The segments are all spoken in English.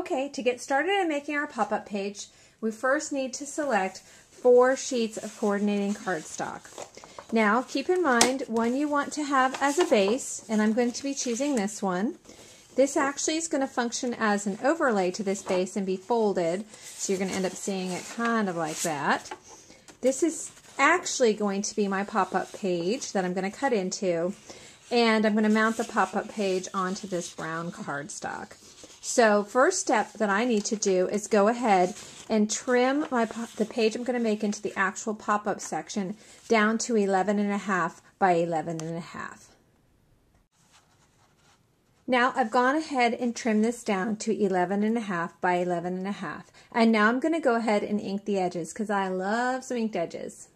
Okay, to get started in making our pop-up page, we first need to select 4 sheets of coordinating cardstock. Now, keep in mind one you want to have as a base, and I'm going to be choosing this one. This actually is going to function as an overlay to this base and be folded, so you're going to end up seeing it kind of like that. This is actually going to be my pop-up page that I'm going to cut into, and I'm going to mount the pop-up page onto this brown cardstock. So first step that I need to do is go ahead and trim the page I'm going to make into the actual pop-up section down to 11.5 by 11.5. Now I've gone ahead and trimmed this down to 11.5 by 11.5, and now I'm going to go ahead and ink the edges because I love some inked edges.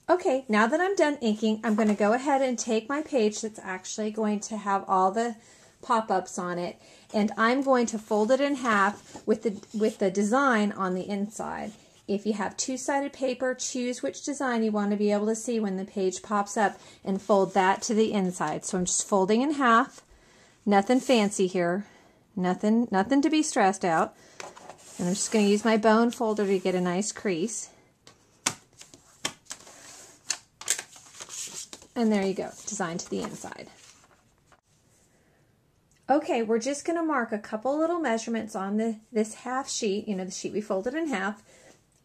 Okay, now that I'm done inking, I'm going to go ahead and take my page that's actually going to have all the pop-ups on it, and I'm going to fold it in half with the design on the inside. If you have two-sided paper, choose which design you want to be able to see when the page pops up and fold that to the inside. So I'm just folding in half, nothing fancy here, nothing to be stressed out. And I'm just going to use my bone folder to get a nice crease. And there you go, design to the inside. Okay, we're just going to mark a couple little measurements on this half sheet, the sheet we folded in half,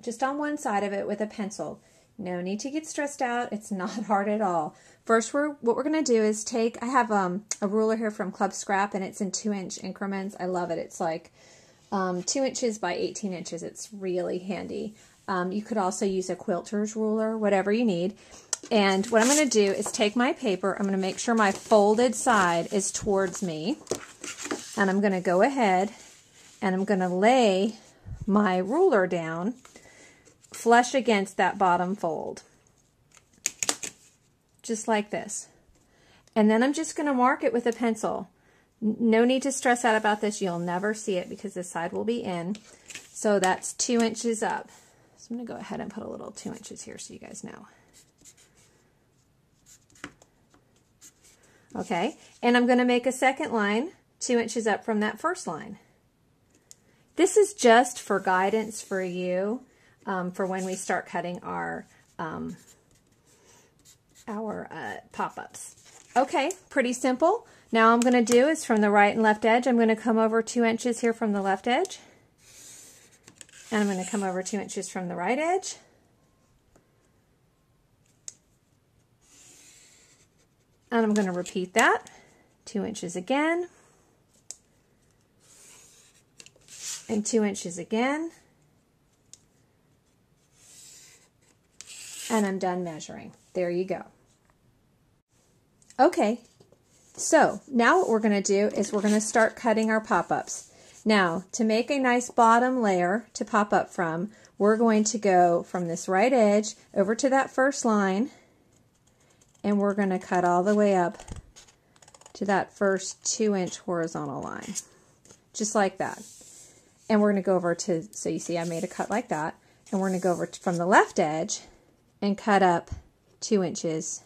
just on one side of it with a pencil. No need to get stressed out, it's not hard at all. First, what we're going to do is I have a ruler here from Club Scrap, and it's in 2-inch increments. I love it. It's like 2 inches by 18 inches. It's really handy. You could also use a quilter's ruler, whatever you need. And what I'm going to do is take my paper, I'm going to make sure my folded side is towards me, and I'm going to go ahead and I'm going to lay my ruler down flush against that bottom fold, just like this. And then I'm just going to mark it with a pencil. No need to stress out about this, you'll never see it because this side will be in. So that's 2 inches up. So I'm going to go ahead and put a little 2 inches here so you guys know. Okay, and I'm going to make a second line 2 inches up from that first line. This is just for guidance for you for when we start cutting our pop-ups. Okay, pretty simple. Now I'm going to do is from the right and left edge, I'm going to come over 2 inches here from the left edge, and I'm going to come over 2 inches from the right edge. And I'm going to repeat that, 2 inches again, and 2 inches again, and I'm done measuring. There you go. Okay, so now what we're going to do is we're going to start cutting our pop-ups. Now, to make a nice bottom layer to pop up from, we're going to go from this right edge over to that first line, and we're going to cut all the way up to that first 2-inch horizontal line, just like that. And we're going to go over to, so you see I made a cut like that, and we're going to go over from the left edge and cut up 2 inches.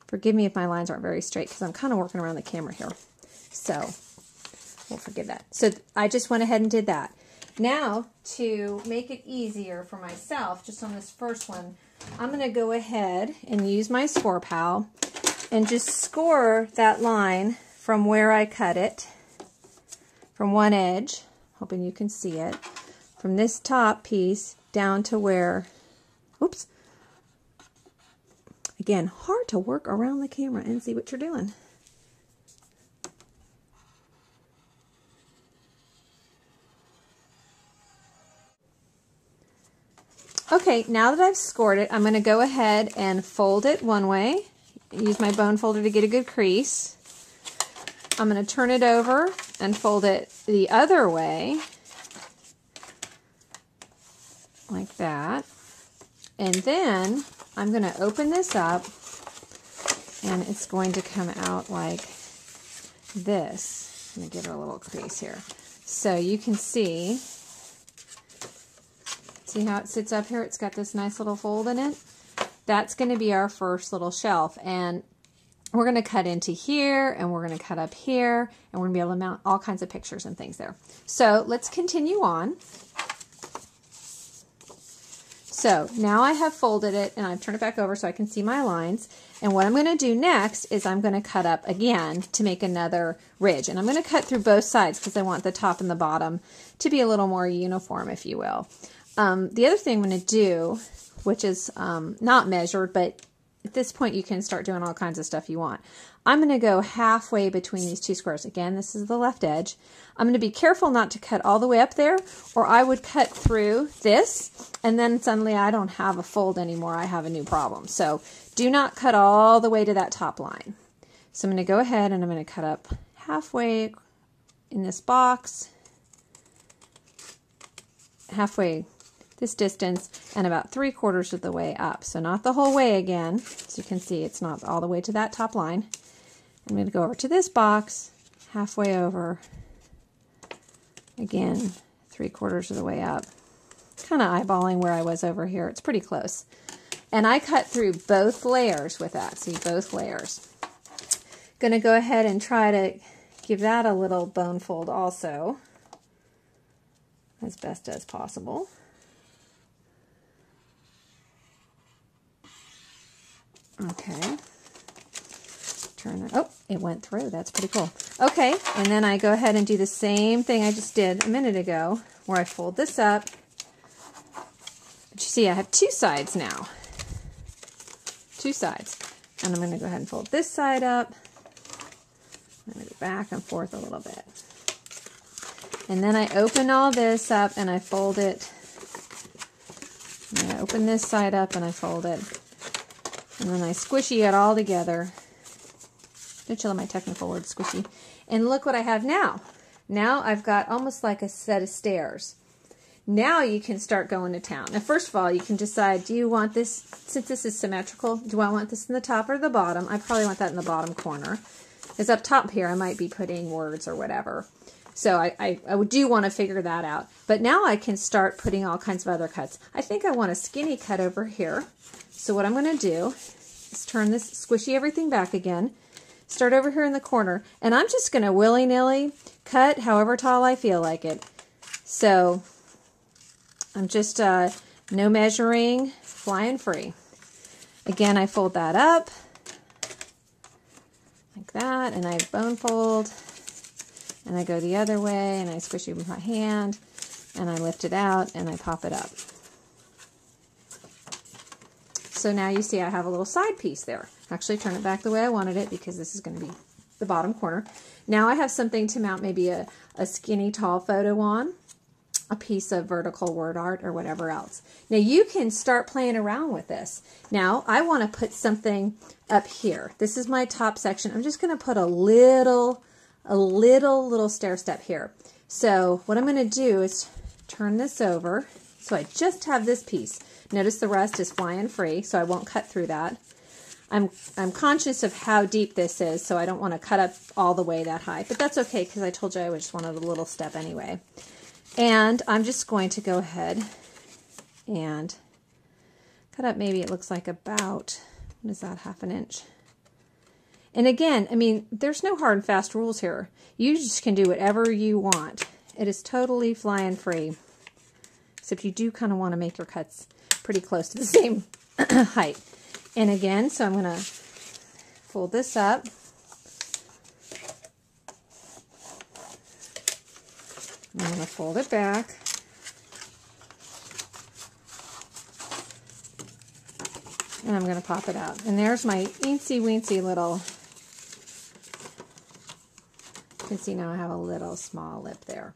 Forgive me if my lines aren't very straight because I'm kind of working around the camera here, so we'll forgive that. So I just went ahead and did that. Now, to make it easier for myself, just on this first one, I'm going to go ahead and use my score pal and just score that line from where I cut it, from one edge, hoping you can see it, from this top piece down to where, oops, again, hard to work around the camera and see what you're doing. Okay, now that I've scored it, I'm going to go ahead and fold it one way. Use my bone folder to get a good crease. I'm going to turn it over and fold it the other way, like that. And then I'm going to open this up, and it's going to come out like this. I'm going to give it a little crease here. So you can see how it sits up here? It's got this nice little fold in it. That's going to be our first little shelf, and we're going to cut into here, and we're going to cut up here, and we're going to be able to mount all kinds of pictures and things there. So let's continue on. So now I have folded it, and I've turned it back over so I can see my lines. And what I'm going to do next is I'm going to cut up again to make another ridge. And I'm going to cut through both sides because I want the top and the bottom to be a little more uniform, if you will. The other thing I'm going to do, which is not measured, but at this point you can start doing all kinds of stuff you want. I'm going to go halfway between these two squares. Again, this is the left edge. I'm going to be careful not to cut all the way up there, or I would cut through this, and then suddenly I don't have a fold anymore. I have a new problem. So do not cut all the way to that top line. So I'm going to go ahead and I'm going to cut up halfway in this box, halfway this distance, and about 3/4 of the way up. So not the whole way again. As you can see, it's not all the way to that top line. I'm going to go over to this box, halfway over, again, 3/4 of the way up. Kind of eyeballing where I was over here. It's pretty close. And I cut through both layers with that. See, both layers. Going to go ahead and try to give that a little bone fold also, as best as possible. Okay. Turn that. Oh, it went through. That's pretty cool. Okay, and then I go ahead and do the same thing I just did a minute ago, where I fold this up. But you see, I have two sides now. Two sides. And I'm going to go ahead and fold this side up. I'm going to go back and forth a little bit. And then I open all this up and I fold it. And I open this side up and I fold it. And then I squishy it all together. Don't you love my technical word, squishy? And look what I have now. Now I've got almost like a set of stairs. Now you can start going to town. Now, first of all, you can decide, do you want this, since this is symmetrical, do I want this in the top or the bottom? I probably want that in the bottom corner. Because up top here, I might be putting words or whatever. So I do want to figure that out. But now I can start putting all kinds of other cuts. I think I want a skinny cut over here. So what I'm going to do is turn this, squishy everything back again, start over here in the corner, and I'm just going to willy-nilly cut however tall I feel like it. So I'm just no measuring, flying free. Again, I fold that up like that, and I bone fold, and I go the other way, and I squish it with my hand, and I lift it out, and I pop it up. So now you see I have a little side piece there. Actually, turn it back the way I wanted it because this is going to be the bottom corner. Now I have something to mount maybe a skinny tall photo on, a piece of vertical word art or whatever else. Now you can start playing around with this. Now I want to put something up here. This is my top section. I'm just going to put a little stair step here. So what I'm going to do is turn this over. So I just have this piece. Notice the rest is flying free, so I won't cut through that. I'm conscious of how deep this is, so I don't want to cut up all the way that high. But that's okay, because I told you I just wanted a little step anyway. And I'm just going to go ahead and cut up, maybe it looks like about, what is that, 1/2 inch? And again, I mean, there's no hard and fast rules here. You just can do whatever you want. It is totally flying free. Except you do kind of want to make your cuts pretty close to the same height. And again, so I'm going to fold this up. I'm going to fold it back. And I'm going to pop it out. And there's my eensy-weensy little, you can see now I have a little small lip there.